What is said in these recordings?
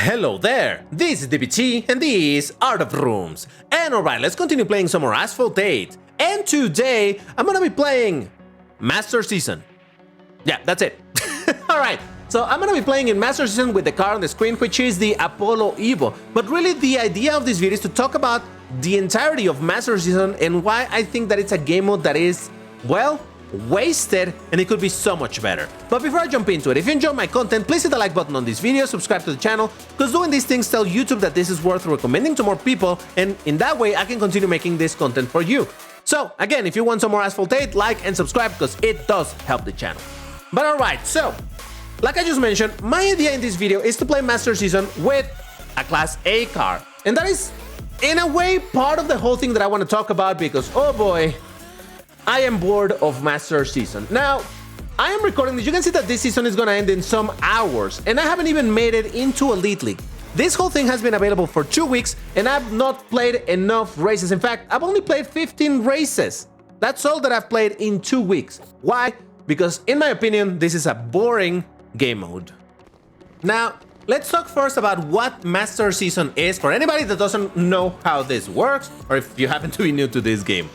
Hello there, this is DBT and this is Art of Rooms. And alright, let's continue playing some more Asphalt 8. And today, I'm gonna be playing Master Season. Yeah, that's it. Alright, so I'm gonna be playing in Master Season with the car on the screen, which is the Apollo Evo. But really, the idea of this video is to talk about the entirety of Master Season and why I think that it's a game mode that is, well, wasted and it could be so much better. But before I jump into it, if you enjoy my content, please hit the like button on this video, subscribe to the channel, because doing these things tell YouTube that this is worth recommending to more people, and in that way I can continue making this content for you. So again, if you want some more Asphalt 8, like and subscribe because it does help the channel. But alright, so like I just mentioned, my idea in this video is to play Master Season with a Class A car, and that is in a way part of the whole thing that I want to talk about because oh boy, I am bored of Master Season. Now, I am recording this. You can see that this season is gonna end in some hours, and I haven't even made it into Elite League. This whole thing has been available for 2 weeks, and I've not played enough races. In fact, I've only played 15 races. That's all that I've played in 2 weeks. Why? Because in my opinion, this is a boring game mode. Now, let's talk first about what Master Season is for anybody that doesn't know how this works, or if you happen to be new to this game.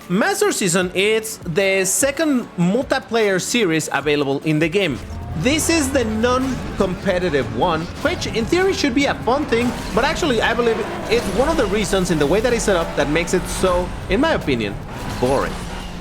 Master Season is the second multiplayer series available in the game. This is the non-competitive one, which in theory should be a fun thing, but actually I believe it's one of the reasons in the way that it's set up that makes it so, in my opinion, boring.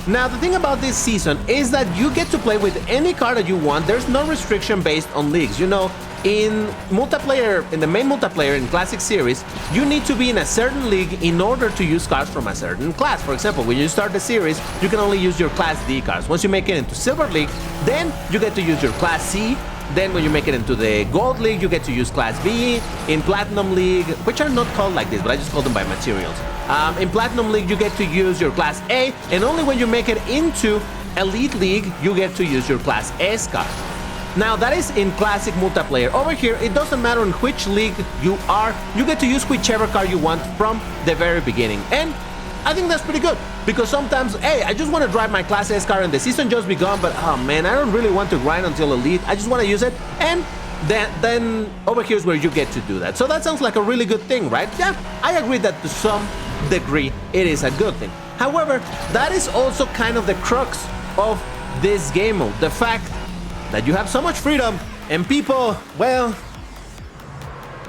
Now, the thing about this season is that you get to play with any car that you want. There's no restriction based on leagues. You know, in multiplayer, in the main multiplayer in Classic Series, you need to be in a certain league in order to use cars from a certain class. For example, when you start the series, you can only use your Class D cars. Once you make it into Silver League, then you get to use your Class C. Then when you make it into the Gold League, you get to use Class B. In Platinum League, which are not called like this, but I just call them by materials. In Platinum League, you get to use your Class A, and only when you make it into Elite League, you get to use your Class S car. Now, that is in Classic Multiplayer. Over here, it doesn't matter in which league you are, you get to use whichever car you want from the very beginning. And I think that's pretty good, because sometimes, hey, I just want to drive my Class S car and the season just begun, but oh man, I don't really want to grind until Elite. I just want to use it, and then over here is where you get to do that. So that sounds like a really good thing, right? Yeah, I agree that to some degree it is a good thing. However, that is also kind of the crux of this game mode, the fact that you have so much freedom and people, well,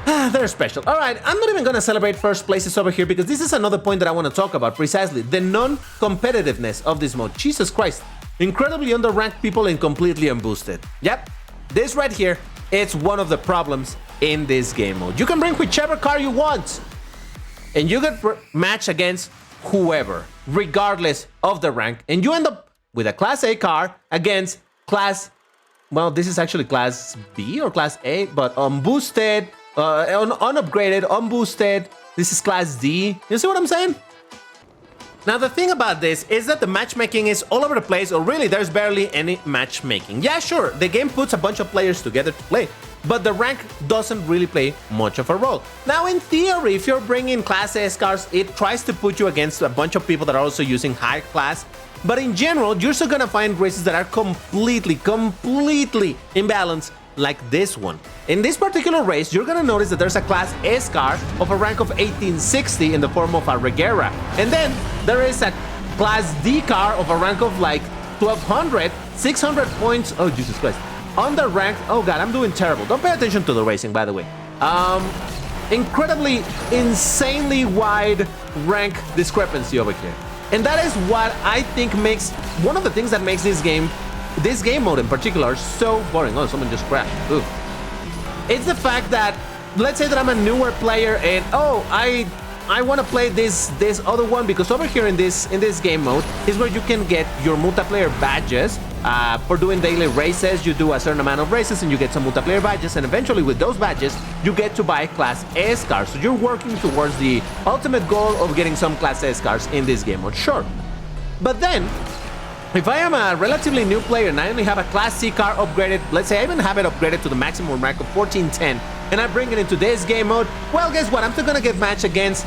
they're special. All right, I'm not even gonna celebrate first places over here because this is another point that I want to talk about, precisely the non-competitiveness of this mode. Jesus Christ, incredibly underranked people and completely unboosted. Yep, this right here, it's one of the problems in this game mode. You can bring whichever car you want, and you get match against whoever, regardless of the rank, and you end up with a Class A car against Class, well, this is actually Class B or Class A, but unboosted, unupgraded, unboosted. This is Class D. You see what I'm saying? Now, the thing about this is that the matchmaking is all over the place, or really there's barely any matchmaking. Yeah, sure, the game puts a bunch of players together to play, but the rank doesn't really play much of a role. Now, in theory, if you're bringing Class S cars, it tries to put you against a bunch of people that are also using high class. But in general, you're still gonna find races that are completely imbalanced, like this one. In this particular race, you're gonna notice that there's a Class S car of a rank of 1860 in the form of a Regera. And then there is a Class D car of a rank of like 1200, 600 points. Oh, Jesus Christ. Underranked. Oh God, I'm doing terrible. Don't pay attention to the racing, by the way. Incredibly, insanely wide rank discrepancy over here. And that is what I think makes, one of the things that makes this game mode in particular, so boring. Oh, someone just crashed. Ooh. It's the fact that, let's say that I'm a newer player and, oh, I want to play this other one, because over here in this game mode is where you can get your multiplayer badges. For doing daily races, you do a certain amount of races and you get some multiplayer badges, and eventually with those badges, you get to buy Class S cars. So you're working towards the ultimate goal of getting some Class S cars in this game mode, sure. But then, if I am a relatively new player and I only have a Class C car upgraded, let's say I even have it upgraded to the maximum rank of 1410, and I bring it into this game mode, well, guess what? I'm still gonna get matched against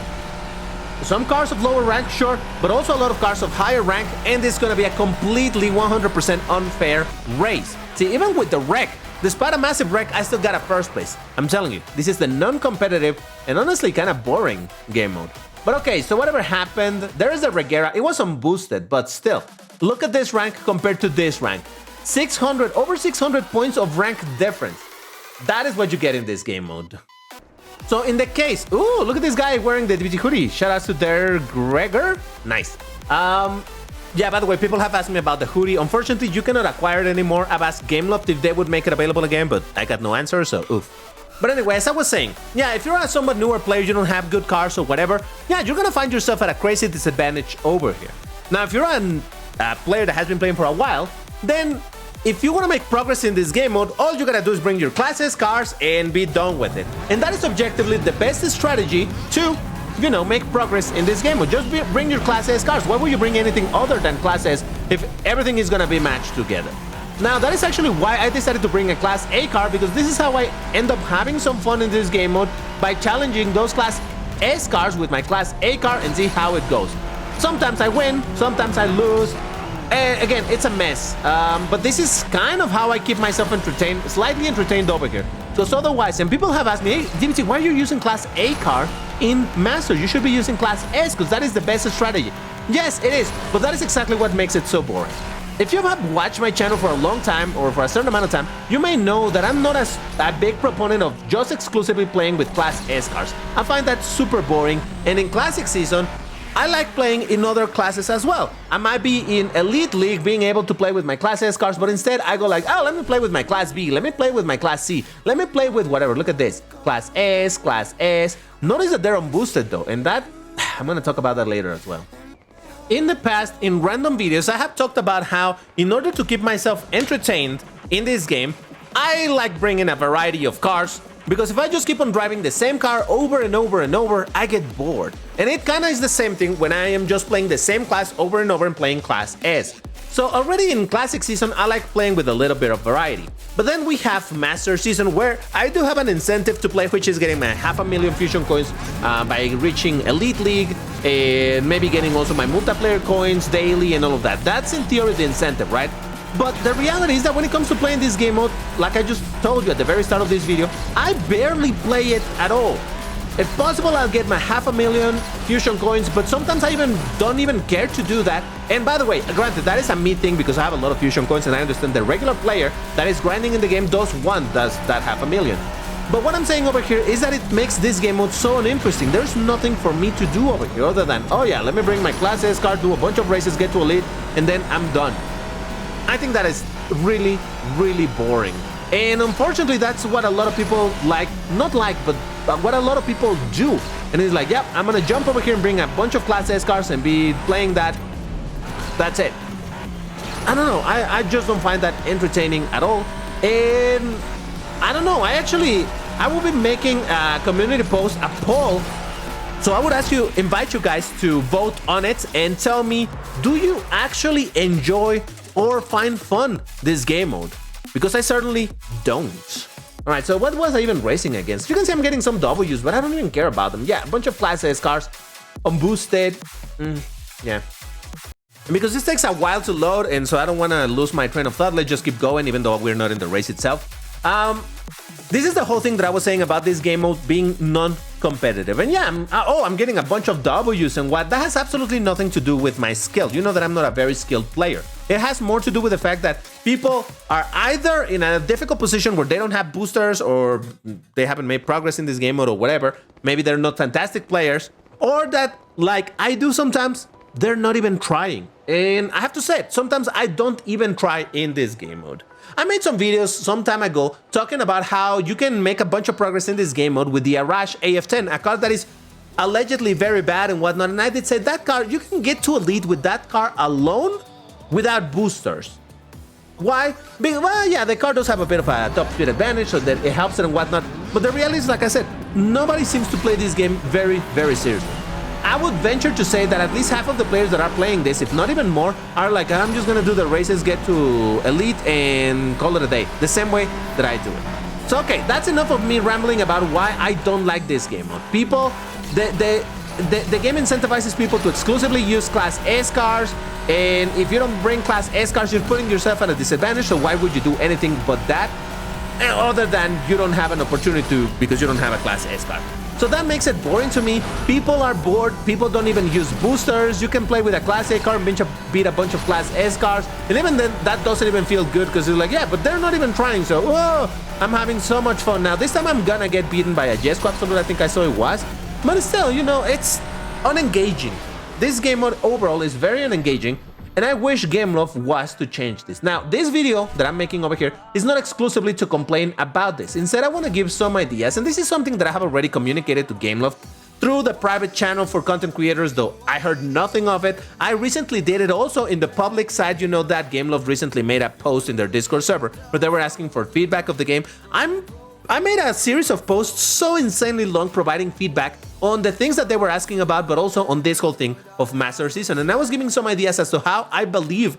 some cars of lower rank, sure, but also a lot of cars of higher rank, and it's gonna be a completely 100% unfair race. See, even with the wreck, Despite a massive wreck, I still got a first place. I'm telling you, this is the non-competitive and honestly kind of boring game mode. But okay, so whatever happened, there is the Regera. It was unboosted, but still. Look at this rank compared to this rank. 600, over 600 points of rank difference. That is what you get in this game mode. So in the case, ooh, look at this guy wearing the DBT hoodie. Shout out to their Gregor. Nice. Yeah, by the way, people have asked me about the hoodie. Unfortunately, you cannot acquire it anymore. I've asked Gameloft if they would make it available again, but I got no answer, so oof. But anyway, as I was saying, yeah, if you're a somewhat newer player, you don't have good cars or whatever, yeah, you're gonna find yourself at a crazy disadvantage over here. Now, if you're a player that has been playing for a while, then if you want to make progress in this game mode, all you gotta do is bring your Class S cars and be done with it. And that is objectively the best strategy to, you know, make progress in this game mode. Just bring your Class S cars. Why would you bring anything other than Class S if everything is gonna be matched together? Now, that is actually why I decided to bring a Class A car, because this is how I end up having some fun in this game mode, by challenging those Class S cars with my Class A car and see how it goes. Sometimes I win, sometimes I lose. Again, it's a mess, but this is kind of how I keep myself entertained, slightly entertained over here. Because otherwise, and people have asked me, hey, DBT, why are you using Class A car in Master? You should be using Class S, because that is the best strategy. Yes, it is, but that is exactly what makes it so boring. If you have watched my channel for a long time, or for a certain amount of time, you may know that I'm not a big proponent of just exclusively playing with Class S cars. I find that super boring, and in Classic Season, I like playing in other classes as well. I might be in Elite League being able to play with my Class S cars, but instead I go like, oh, let me play with my Class B, let me play with my Class C, let me play with whatever. Look at this, Class S, Class S. Notice that they're unboosted though, and that, I'm gonna talk about that later as well. In the past, in random videos, I have talked about how, in order to keep myself entertained in this game, I like bringing a variety of cars, because if I just keep on driving the same car over and over and over, I get bored. And it kinda is the same thing when I am just playing the same class over and over and playing Class S. So already in Classic Season, I like playing with a little bit of variety. But then we have Master Season, where I do have an incentive to play, which is getting my 500,000 fusion coins by reaching Elite League, and maybe getting also my multiplayer coins daily and all of that. That's in theory the incentive, right? But the reality is that when it comes to playing this game mode, like I just told you at the very start of this video, I barely play it at all. If possible, I'll get my 500,000 fusion coins, but sometimes I don't even care to do that. And by the way, granted, that is a me thing, because I have a lot of fusion coins, and I understand the regular player that is grinding in the game does that 500,000. But what I'm saying over here is that it makes this game mode so uninteresting. There's nothing for me to do over here other than, oh yeah, let me bring my Class S car, do a bunch of races, get to Elite, and then I'm done. I think that is really, really boring. And unfortunately, that's what a lot of people like, not like, but what a lot of people do. And it's like, yep, I'm gonna jump over here and bring a bunch of Class S cars and be playing that. That's it. I don't know, I just don't find that entertaining at all. And I don't know, I will be making a community post, a poll. So I would invite you guys to vote on it and tell me, do you actually enjoy or find fun this game mode? Because I certainly don't. Alright, so what was I even racing against? You can see I'm getting some W's, but I don't even care about them. Yeah, a bunch of Class S cars, unboosted. Yeah. And because this takes a while to load, and so I don't want to lose my train of thought, let's just keep going, even though we're not in the race itself. This is the whole thing that I was saying about this game mode being non-competitive. And yeah, I'm getting a bunch of W's and what. That has absolutely nothing to do with my skill. You know that I'm not a very skilled player. It has more to do with the fact that people are either in a difficult position where they don't have boosters, or they haven't made progress in this game mode, or whatever. Maybe they're not fantastic players, or that, like I do sometimes, they're not even trying. And I have to say it, sometimes I don't even try in this game mode. I made some videos some time ago talking about how you can make a bunch of progress in this game mode with the Arash AF10, a car that is allegedly very bad and whatnot. And I did say that car, you can get to Elite with that car alone without boosters. Why? Because, well, yeah, the car does have a bit of a top speed advantage, so that it helps it and whatnot. But the reality is, like I said, nobody seems to play this game very, very seriously. I would venture to say that at least half of the players that are playing this, if not even more, are like, I'm just gonna do the races, get to Elite, and call it a day, the same way that I do it. So okay, that's enough of me rambling about why I don't like this game mode. People, the game incentivizes people to exclusively use Class S cars, and if you don't bring Class S cars, you're putting yourself at a disadvantage, so why would you do anything but that? other than you don't have an opportunity to because you don't have a Class S car. So that makes it boring to me. People are bored. People don't even use boosters. You can play with a Class A car and beat a bunch of Class S cars. And even then, that doesn't even feel good because it's like, yeah, but they're not even trying. So, whoa, I'm having so much fun. Now, this time I'm gonna get beaten by a Jet Squad Saloon. I think I saw it was. But still, you know, it's unengaging. This game mode overall is very unengaging. And I wish Gameloft was to change this. Now, this video that I'm making over here is not exclusively to complain about this. Instead, I want to give some ideas, and this is something that I have already communicated to Gameloft through the private channel for content creators, though I heard nothing of it. I recently did it also in the public side. You know that Gameloft recently made a post in their Discord server where they were asking for feedback of the game. I made a series of posts so insanely long providing feedback on the things that they were asking about, but also on this whole thing of Master Season. And I was giving some ideas as to how I believe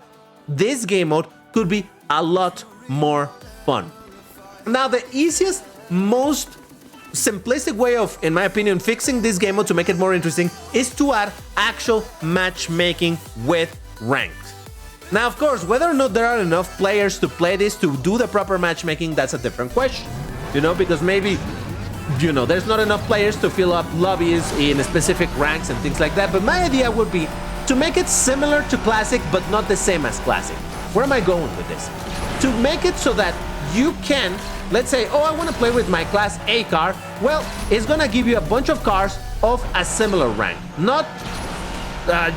this game mode could be a lot more fun. Now, the easiest, most simplistic way of, in my opinion, fixing this game mode to make it more interesting is to add actual matchmaking with ranked. Now, of course, whether or not there are enough players to play this to do the proper matchmaking, that's a different question. You know, because maybe, you know, there's not enough players to fill up lobbies in specific ranks and things like that. But my idea would be to make it similar to Classic, but not the same as Classic. Where am I going with this? To make it so that you can, let's say, oh, I want to play with my Class A car. Well, it's going to give you a bunch of cars of a similar rank. Not,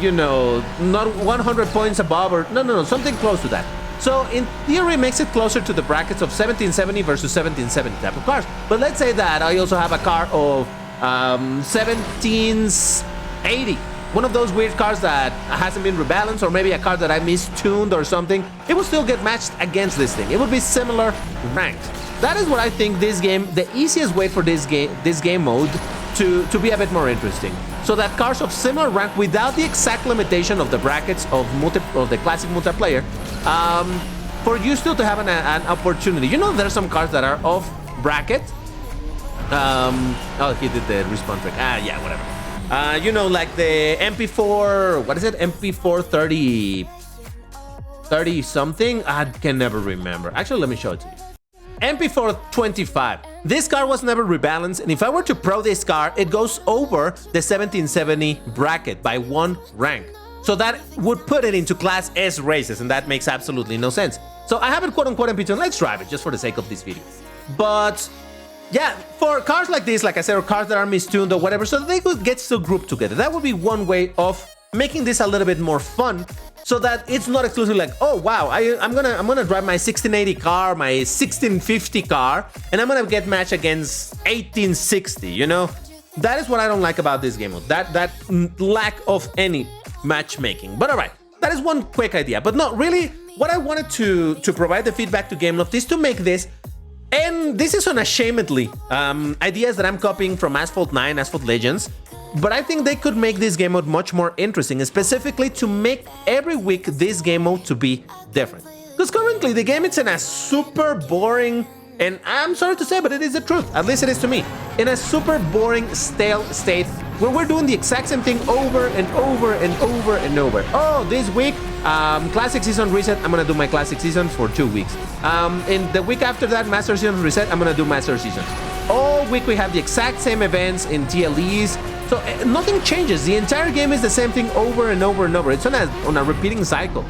you know, not 100 points above or, no, something close to that. So in theory, it makes it closer to the brackets of 1770 versus 1770 type of cars. But let's say that I also have a car of 1780. One of those weird cars that hasn't been rebalanced, or maybe a car that I mistuned or something. It will still get matched against this thing. It will be similar ranked. That is what I think this game, the easiest way for this game mode to be a bit more interesting. So that cars of similar rank without the exact limitation of the brackets of the classic multiplayer, for you still to have an opportunity. You know, there are some cars that are off bracket. Oh, he did the respawn trick. Yeah, whatever. You know, like the MP4, what is it? MP4 30 something? I can never remember. Actually, let me show it to you. MP4 25. This car was never rebalanced, and if I were to pro this car, it goes over the 1770 bracket by 1 rank. So that would put it into Class S races, and that makes absolutely no sense. So I have it quote-unquote MP2, and let's drive it just for the sake of this video. But yeah, for cars like this, like I said, or cars that are mistuned or whatever, so they could get still grouped together. That would be one way of making this a little bit more fun, so that it's not exclusively like, oh wow, I'm gonna drive my 1680 car, my 1650 car, and I'm gonna get matched against 1860. You know, that is what I don't like about this game mode. That lack of any matchmaking. But all right, that is one quick idea. But not really. What I wanted to provide the feedback to Gameloft is to make this. And this is unashamedly ideas that I'm copying from Asphalt 9, Asphalt Legends, but I think they could make this game mode much more interesting, and specifically to make every week this game mode to be different. Because currently the game is in a super boring, and I'm sorry to say, but it is the truth, at least it is to me, in a super boring, stale state where we're doing the exact same thing over and over and over and over. Oh, this week, Classic Season Reset, I'm gonna do my Classic Season for 2 weeks. In the week after that, Master Season Reset, I'm gonna do Master Season. All week we have the exact same events in TLEs, so nothing changes. The entire game is the same thing over and over and over. It's on a repeating cycle.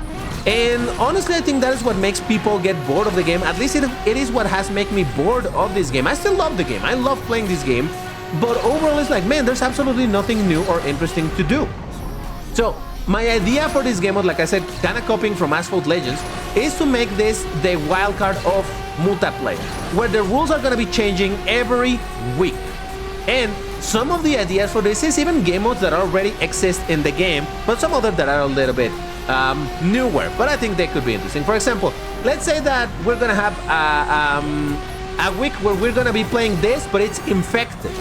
And honestly, I think that is what makes people get bored of the game. At least it is what has made me bored of this game. I still love the game. I love playing this game. But overall, it's like, man, there's absolutely nothing new or interesting to do. So my idea for this game mode, like I said, kind of copying from Asphalt Legends, is to make this the wildcard of multiplayer, where the rules are going to be changing every week. And some of the ideas for this is even game modes that already exist in the game, but some other that are a little bit newer, but I think they could be interesting. For example, let's say that we're going to have a week where we're going to be playing this, but it's infected.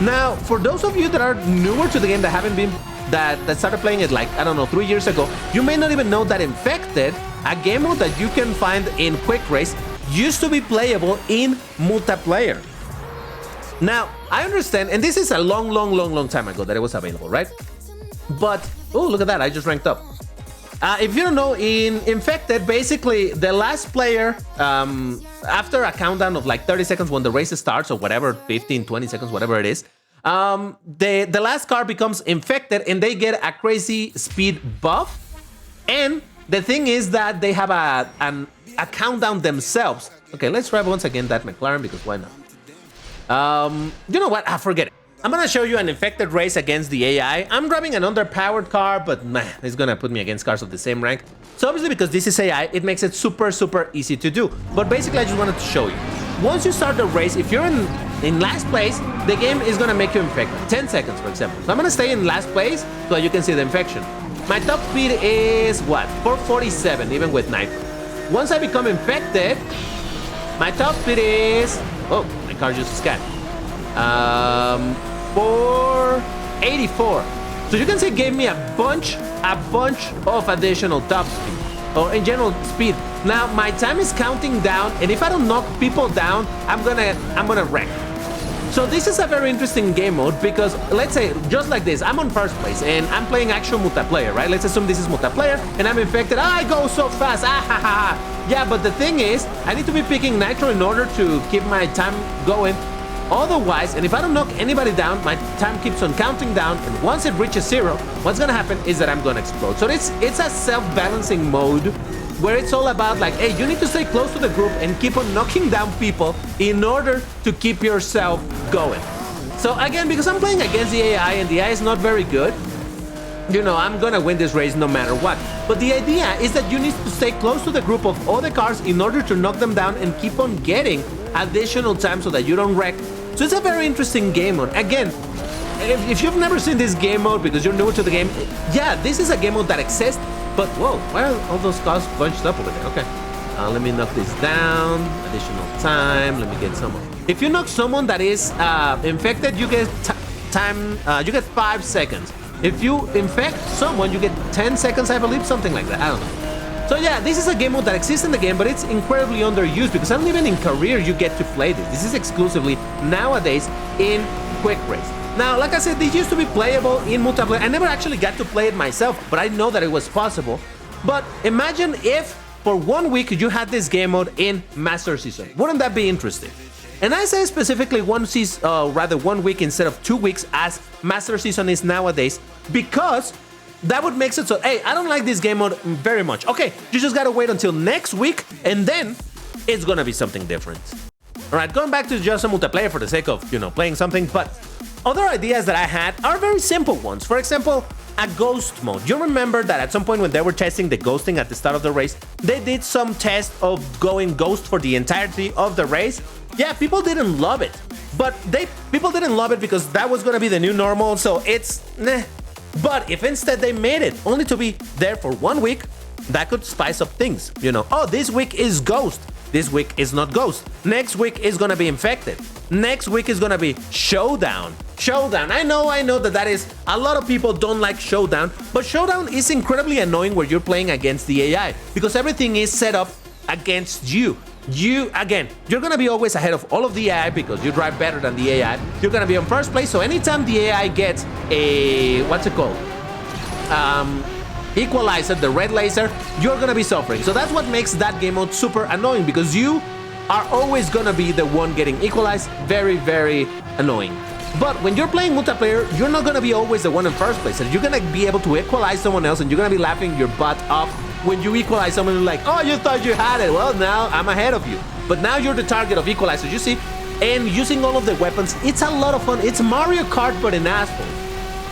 Now, for those of you that are newer to the game, that haven't been that started playing it like, I don't know, 3 years ago, you may not even know that Infected, a game mode that you can find in Quick Race, used to be playable in multiplayer. Now, I understand, and this is a long time ago that it was available, right? But, oh, look at that, I just ranked up. If you don't know, in Infected, basically the last player, after a countdown of like 30 seconds when the race starts or whatever, 15, 20 seconds, whatever it is, the last car becomes infected and they get a crazy speed buff. And the thing is that they have a countdown themselves. Okay, let's try once again that McLaren because why not? You know what? Forget it. I'm gonna show you an infected race against the AI. I'm grabbing an underpowered car, but man, it's gonna put me against cars of the same rank. So obviously because this is AI, it makes it super, super easy to do. But basically I just wanted to show you. Once you start the race, if you're in last place, the game is gonna make you infected. 10 seconds, for example. So I'm gonna stay in last place so that you can see the infection. My top speed is what? 447, even with nitro. Once I become infected, my top speed is, oh, my car just scanned. 484. So you can see it gave me a bunch of additional top speed, or in general speed. Now my time is counting down, and if I don't knock people down, I'm gonna wreck. So this is a very interesting game mode because let's say just like this, I'm on first place and I'm playing actual multiplayer, right? Let's assume this is multiplayer and I'm infected. I go so fast. Yeah, but the thing is, I need to be picking nitro in order to keep my time going. Otherwise, and if I don't knock anybody down, my time keeps on counting down, and once it reaches 0, what's gonna happen is that I'm gonna explode. So it's a self-balancing mode where it's all about like, hey, you need to stay close to the group and keep on knocking down people in order to keep yourself going. So again, because I'm playing against the AI and the AI is not very good, you know, I'm gonna win this race no matter what. But the idea is that you need to stay close to the group of other cars in order to knock them down and keep on getting additional time so that you don't wreck. So it's a very interesting game mode. Again, if you've never seen this game mode because you're new to the game, yeah, this is a game mode that exists, but whoa, why are all those cars bunched up over there? Okay, let me knock this down, additional time, let me get someone. If you knock someone that is infected, you get time, you get 5 seconds. If you infect someone, you get 10 seconds, I believe, something like that, I don't know. So yeah, this is a game mode that exists in the game, but it's incredibly underused because I don't even in career you get to play this. This is exclusively nowadays in quick race. Now, like I said, this used to be playable in multiplayer. I never actually got to play it myself, but I know that it was possible. But imagine if for 1 week you had this game mode in Master Season. Wouldn't that be interesting? And I say specifically 1 week instead of 2 weeks as Master Season is nowadays, because that would make it so, hey, I don't like this game mode very much. Okay, you just gotta wait until next week, and then it's gonna be something different. All right, going back to just a multiplayer for the sake of, you know, playing something, but other ideas that I had are very simple ones. For example, a ghost mode. You remember that at some point when they were testing the ghosting at the start of the race, they did some test of going ghost for the entirety of the race. Yeah, people didn't love it, but people didn't love it because that was gonna be the new normal, so it's nah. But if instead they made it only to be there for 1 week, that could spice up things. You know, oh, this week is ghost. This week is not ghost. Next week is gonna be infected. Next week is gonna be showdown. Showdown. I know that is a lot of people don't like showdown, but showdown is incredibly annoying where you're playing against the AI because everything is set up against you. You're gonna be always ahead of all of the AI because you drive better than the AI. You're gonna be on first place, so anytime the AI gets a, what's it called? Equalizer, the red laser, you're gonna be suffering. So that's what makes that game mode super annoying because you are always gonna be the one getting equalized. Very, very annoying. But when you're playing multiplayer, you're not gonna be always the one in first place. And you're gonna be able to equalize someone else and you're gonna be laughing your butt off when you equalize someone who's like, oh, you thought you had it. Well, now I'm ahead of you. But now you're the target of equalizers, you see? And using all of the weapons, it's a lot of fun. It's Mario Kart, but in Asphalt.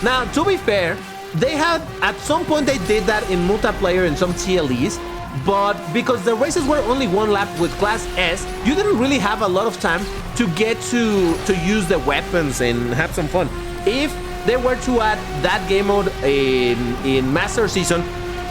Now, to be fair, they had, at some point they did that in multiplayer in some TLEs, but because the races were only 1 lap with Class S, you didn't really have a lot of time to get to use the weapons and have some fun. If they were to add that game mode in Master Season,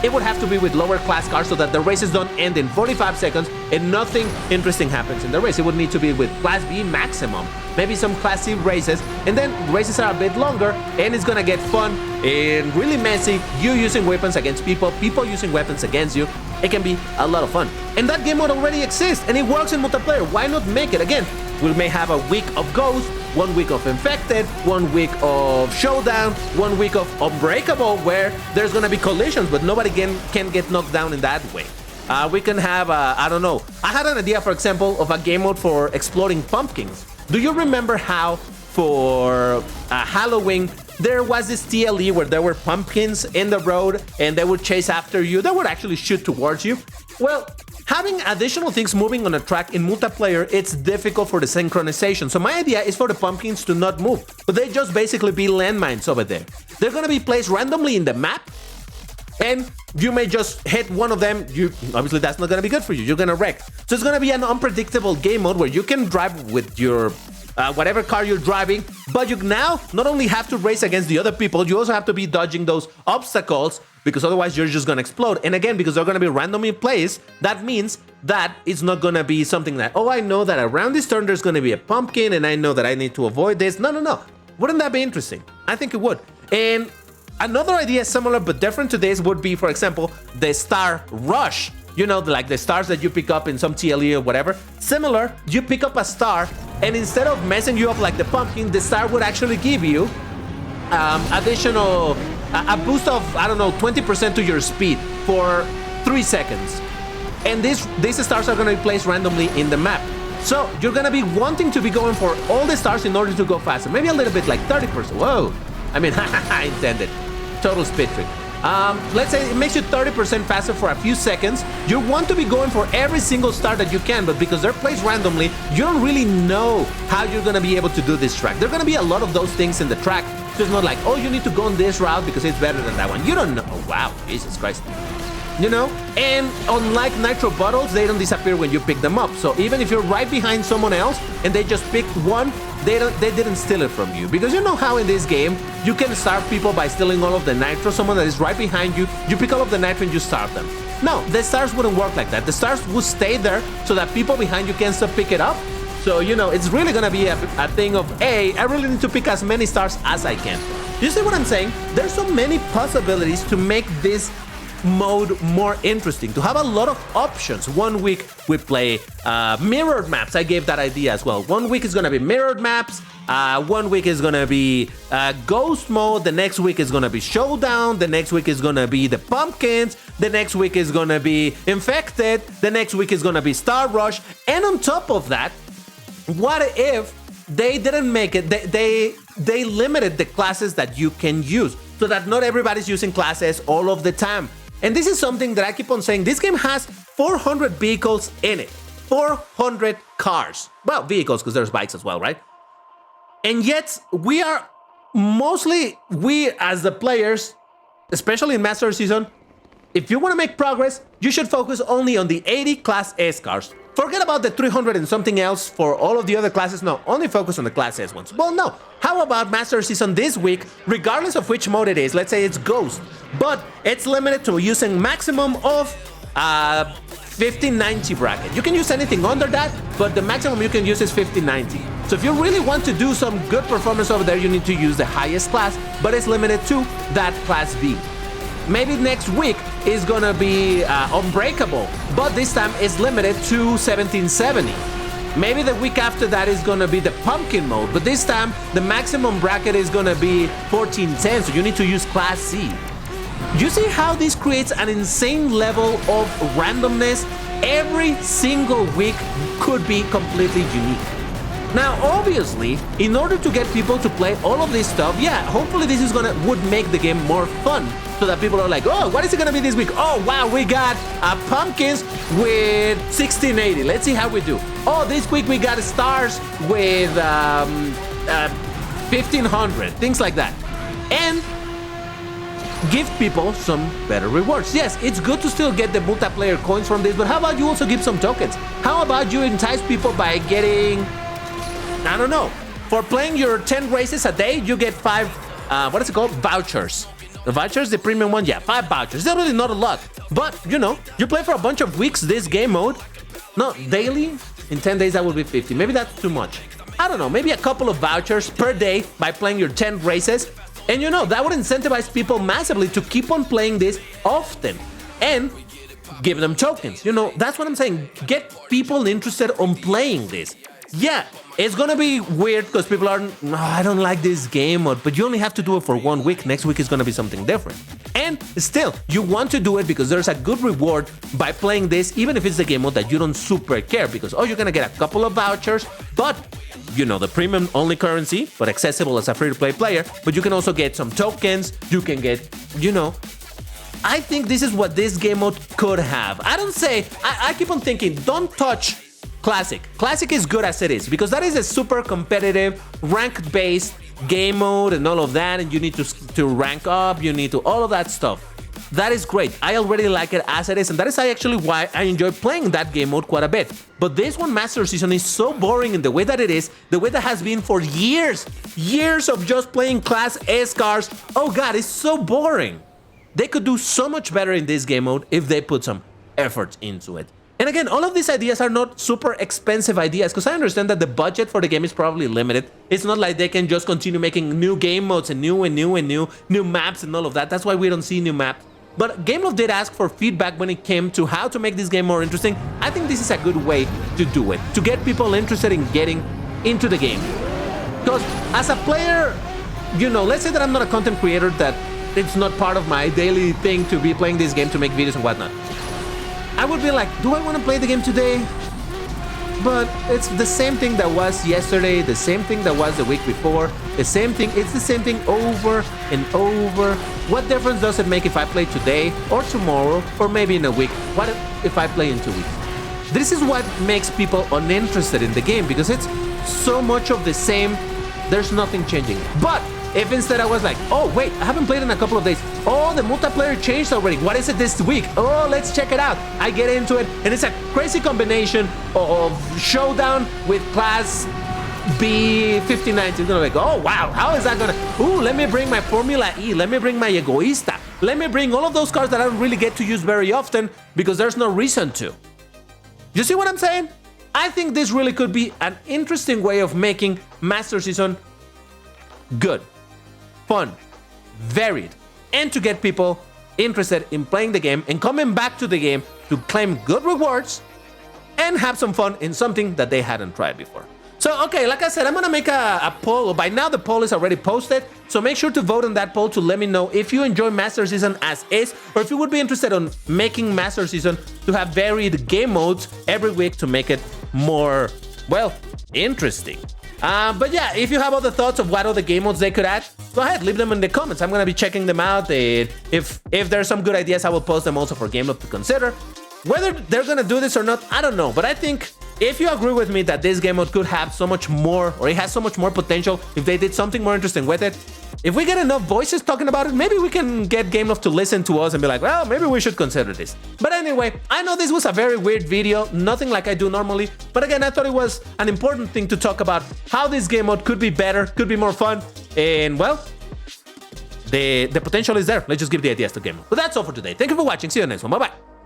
it would have to be with lower class cars so that the races don't end in 45 seconds and nothing interesting happens in the race. It would need to be with Class B maximum, maybe some Class C races, and then races are a bit longer and it's gonna get fun and really messy. You using weapons against people, people using weapons against you. It can be a lot of fun. And that game mode already exists and it works in multiplayer. Why not make it? Again, We may have a week of Ghost, 1 week of Infected, 1 week of Showdown, 1 week of Unbreakable, where there's gonna be collisions, but nobody can get knocked down in that way. We can have, I don't know. I had an idea, for example, of a game mode for exploding pumpkins. Do you remember how for Halloween, there was this TLE where there were pumpkins in the road and they would chase after you? They would actually shoot towards you. Well, having additional things moving on a track in multiplayer, it's difficult for the synchronization. So my idea is for the pumpkins to not move, but they just basically be landmines over there. They're gonna be placed randomly in the map, and you may just hit one of them. Obviously that's not gonna be good for you. You're gonna wreck. So it's gonna be an unpredictable game mode where you can drive with your whatever car you're driving, but you now not only have to race against the other people, you also have to be dodging those obstacles, because otherwise you're just gonna explode. And again, because they're gonna be randomly placed, that means that it's not gonna be something that, oh, I know that around this turn there's gonna be a pumpkin and I know that I need to avoid this. No. Wouldn't that be interesting? I think it would. And another idea similar but different to this would be, for example, the Star Rush. You know, like the stars that you pick up in some TLE or whatever. Similar, you pick up a star, and instead of messing you up like the pumpkin, the star would actually give you additional, a boost of, I don't know, 20% to your speed for 3 seconds. And these stars are gonna be placed randomly in the map. So you're gonna be wanting to be going for all the stars in order to go faster. Maybe a little bit, like 30%. Whoa, I mean, I intended. Total speed trick. Let's say it makes you 30% faster for a few seconds. You want to be going for every single star that you can, but because they're placed randomly, you don't really know how you're gonna be able to do this track. There are gonna be a lot of those things in the track. So it's not like, oh, you need to go on this route because it's better than that one. You don't know. Oh, wow, Jesus Christ. You know? And unlike nitro bottles, they don't disappear when you pick them up. So even if you're right behind someone else and they just picked one, they didn't steal it from you. Because you know how in this game, you can starve people by stealing all of the nitro. Someone that is right behind you, you pick all of the nitro and you starve them. No, the stars wouldn't work like that. The stars would stay there so that people behind you can still pick it up. So, you know, it's really gonna be a thing of, hey, I really need to pick as many stars as I can. You see what I'm saying? There's so many possibilities to make this mode more interesting, to have a lot of options. 1 week we play mirrored maps. I gave that idea as well. 1 week is gonna be mirrored maps. 1 week is gonna be ghost mode. The next week is gonna be showdown. The next week is gonna be the pumpkins. The next week is gonna be infected. The next week is gonna be star rush. And on top of that, what if they didn't make it? They limited the classes that you can use so that not everybody's using classes all of the time. And this is something that I keep on saying. This game has 400 vehicles in it. 400 cars. Well, vehicles, because there's bikes as well, right? And yet, we as the players, especially in Master Season, if you want to make progress, you should focus only on the 80 Class S cars. Forget about the 300 and something else for all of the other classes. No, only focus on the Class S ones. Well, no. How about Master Season this week, regardless of which mode it is? Let's say it's Ghost, but it's limited to using maximum of 1590 bracket. You can use anything under that, but the maximum you can use is 1590. So if you really want to do some good performance over there, you need to use the highest class, but it's limited to that Class B. Maybe next week is gonna be Unbreakable, but this time it's limited to 1770. Maybe the week after that is gonna be the Pumpkin mode, but this time the maximum bracket is gonna be 1410, so you need to use Class C. You see how this creates an insane level of randomness? Every single week could be completely unique. Now, obviously, in order to get people to play all of this stuff, yeah, hopefully this is would make the game more fun, so that people are like, oh, what is it gonna be this week? Oh, wow, we got pumpkins with 1680. Let's see how we do. Oh, this week we got stars with 1500, things like that. And give people some better rewards. Yes, it's good to still get the multiplayer coins from this, but how about you also give some tokens? How about you entice people by getting, I don't know, for playing your 10 races a day, you get 5, what is it called? Vouchers. The vouchers, the premium one, yeah, 5 vouchers. They're really not a lot, but you know, you play for a bunch of weeks this game mode. No, daily, in 10 days that would be 50. Maybe that's too much. I don't know, maybe a couple of vouchers per day by playing your 10 races. And you know, that would incentivize people massively to keep on playing this often and give them tokens. You know, that's what I'm saying. Get people interested on playing this. Yeah, It's gonna be weird because people are, no, I don't like this game mode, but you only have to do it for 1 week. Next week is gonna be something different. And still, you want to do it because there's a good reward by playing this, even if it's the game mode that you don't super care, because, oh, you're gonna get a couple of vouchers, but you know, the premium only currency, but accessible as a free-to-play player, but you can also get some tokens, you can get, you know, I think this is what this game mode could have. I keep on thinking, don't touch Classic. Classic is good as it is, because that is a super competitive, rank-based game mode and all of that, and you need to rank up, you need to, all of that stuff. That is great. I already like it as it is, and that is actually why I enjoy playing that game mode quite a bit. But this one, Master Season, is so boring in the way that it is, the way that has been for years. Years of just playing Class S cars. Oh god, it's so boring. They could do so much better in this game mode if they put some effort into it. And again, all of these ideas are not super expensive ideas, because I understand that the budget for the game is probably limited. It's not like they can just continue making new game modes and new maps and all of that. That's why we don't see new maps. But Gameloft did ask for feedback when it came to how to make this game more interesting. I think this is a good way to do it, to get people interested in getting into the game. Because as a player, you know, let's say that I'm not a content creator, that it's not part of my daily thing to be playing this game, to make videos and whatnot. I would be like, do I want to play the game today? But it's the same thing that was yesterday, the same thing that was the week before, the same thing, it's the same thing over and over. What difference does it make if I play today or tomorrow or maybe in a week? What if I play in 2 weeks? This is what makes people uninterested in the game, because it's so much of the same, there's nothing changing. But if instead I was like, oh wait, I haven't played in a couple of days. Oh, the multiplayer changed already. What is it this week? Oh, let's check it out. I get into it, and it's a crazy combination of Showdown with Class B 59. It's gonna be like, oh wow, how is that gonna? Ooh, let me bring my Formula E. Let me bring my Egoista. Let me bring all of those cars that I don't really get to use very often because there's no reason to. You see what I'm saying? I think this really could be an interesting way of making Master Season good, fun, varied, and to get people interested in playing the game and coming back to the game to claim good rewards and have some fun in something that they hadn't tried before. So, okay, like I said, I'm gonna make a poll. By now, the poll is already posted, so make sure to vote on that poll to let me know if you enjoy Master Season as is, or if you would be interested in making Master Season to have varied game modes every week to make it more, well, interesting. But yeah, if you have other thoughts of what other game modes they could add, go ahead, leave them in the comments. I'm gonna be checking them out. If there's some good ideas, I will post them also for Gameloft to consider. Whether they're gonna do this or not, I don't know. But I think if you agree with me that this game mode could have so much more, or it has so much more potential if they did something more interesting with it, if we get enough voices talking about it, maybe we can get Gameloft to listen to us and be like, well, maybe we should consider this. But anyway, I know this was a very weird video, nothing like I do normally, but again, I thought it was an important thing to talk about how this game mode could be better, could be more fun, and well, the potential is there. Let's just give the ideas to Gameloft. But that's all for today. Thank you for watching. See you in the next one. Bye-bye.